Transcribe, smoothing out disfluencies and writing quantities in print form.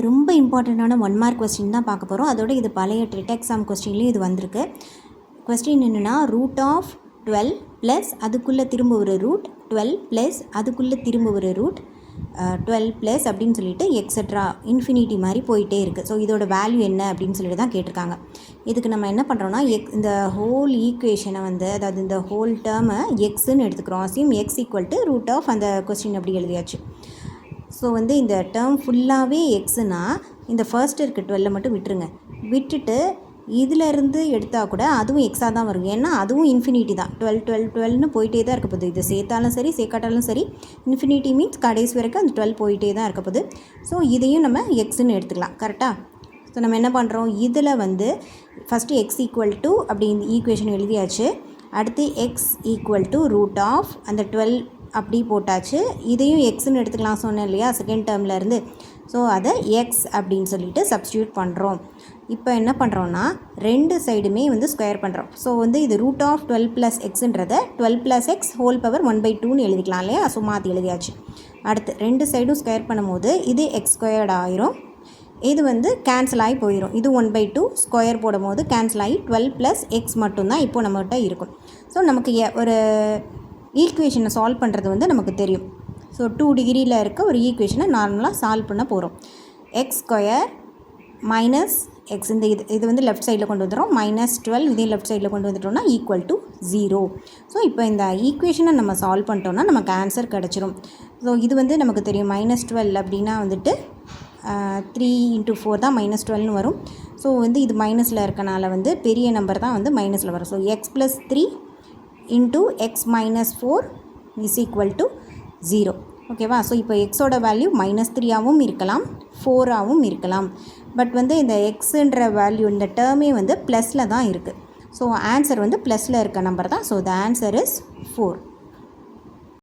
ரொம்ப இம்பார்ட்டண்ட்டான 1 mark question தான் பார்க்க போகிறோம். அதோட இது பழைய டெட் எக்ஸாம் கொஸ்டின்லேயும் இது வந்திருக்கு. கொஸ்டின் என்னென்னா √12 ப்ளஸ் அதுக்குள்ளே திரும்ப ஒரு ரூட் 12 ப்ளஸ் அதுக்குள்ளே திரும்ப ஒரு ரூட் 12 ப்ளஸ் அப்படின்னு சொல்லிட்டு எக்ஸட்ரா இன்ஃபினிட்டி மாதிரி போயிட்டே இருக்குது. ஸோ இதோட வேல்யூ என்ன அப்படின்னு சொல்லிட்டு தான் கேட்டிருக்காங்க. இதுக்கு நம்ம என்ன பண்ணுறோன்னா இந்த ஹோல் ஈக்குவேஷனை அதாவது இந்த ஹோல் டேர்மை எக்ஸுன்னு எடுத்துக்கிறோம். அசியும் x equal to root of அந்த கொஸ்டின் அப்படி எழுதியாச்சு. ஸோ இந்த டேர்ம் ஃபுல்லாகவே எக்ஸுனா இந்த ஃபர்ஸ்ட் இருக்க 12 மட்டும் விட்டுருங்க. விட்டுட்டு இதிலேருந்து எடுத்தால் கூட அதுவும் எக்ஸாக தான் வரும். ஏன்னா அதுவும் இன்ஃபினிட்டி தான். 12 போயிட்டே தான் இருக்க போகுது. இது சேர்த்தாலும் சரி சேர்க்காட்டாலும் சரி இன்ஃபினிட்டி மீன்ஸ் கடைசி வரைக்கும் அந்த 12 போயிட்டே தான் இருக்க போகுது. ஸோ இதையும் நம்ம எக்ஸுன்னு எடுத்துக்கலாம். கரெக்டாக? ஸோ நம்ம என்ன பண்ணுறோம், இதில் ஃபஸ்ட்டு எக்ஸ் ஈக்குவல் டு அப்படி இந்த ஈக்குவேஷன் எழுதியாச்சு. அடுத்து x equal to root of அந்த 12 அப்படி போட்டாச்சு. இதையும் எக்ஸ்ன்னு எடுத்துக்கலாம் சொன்னேன் இல்லையா செகண்ட் டேர்ம்லேருந்து. ஸோ அதை எக்ஸ் அப்படின்னு சொல்லிட்டு சப்ஸ்டியூட் பண்ணுறோம். இப்போ என்ன பண்ணுறோன்னா ரெண்டு சைடுமே ஸ்கொயர் பண்ணுறோம். ஸோ இது ரூட் ஆஃப் 12 ப்ளஸ் எக்ஸுன்றதை 12 ப்ளஸ் எக்ஸ் ஹோல் பவர் 1/2ன்னு எழுதிக்கலாம் இல்லையா. ஸோ மாற்றி எழுதியாச்சு. அடுத்து ரெண்டு சைடும் ஸ்கொயர் பண்ணும்போது இது எக்ஸ் ஸ்கொயர்ட் ஆயிரும். இது கேன்சல் ஆகி போயிடும். இது 1/2 ஸ்கொயர் போடும் போது கேன்சல் ஆகி 12 ப்ளஸ் எக்ஸ் மட்டும்தான் இப்போ நம்மகிட்ட இருக்கும். ஸோ நமக்கு ஒரு ஈக்குவேஷனை சால்வ் பண்ணுறது நமக்கு தெரியும். ஸோ 2 டிகிரியில் இருக்க ஒரு ஈக்குவேஷனை நார்மலாக சால்வ் பண்ண போகிறோம். எக்ஸ் ஸ்கொயர் மைனஸ் எக்ஸ் இது லெஃப்ட் சைடில் கொண்டு வந்துடும். -12 இதையும் லெஃப்ட் சைடில் கொண்டு வந்துட்டோம்னா ஈக்குவல் டு 0. ஸோ இப்போ இந்த ஈக்குவேஷனை நம்ம சால்வ் பண்ணிட்டோம்னா நமக்கு ஆன்சர் கிடச்சிரும். ஸோ இது நமக்கு தெரியும். -12 அப்படின்னா 3 × 4 தான் -12ன்னு வரும். ஸோ இது மைனஸில் இருக்கனால பெரிய நம்பர் தான் மைனஸில் வரும். So X + 3 × x - 4 is equal to 0. ஓகேவா? ஸோ இப்போ எக்ஸோட வேல்யூ -3ஆகவும் இருக்கலாம் 4ஆகவும் இருக்கலாம். பட் இந்த எக்ஸுன்ற வேல்யூ இந்த டேர்மே ப்ளஸில் தான் இருக்குது. ஸோ ஆன்சர் ப்ளஸில் இருக்க நம்பர் தான். So the answer is 4.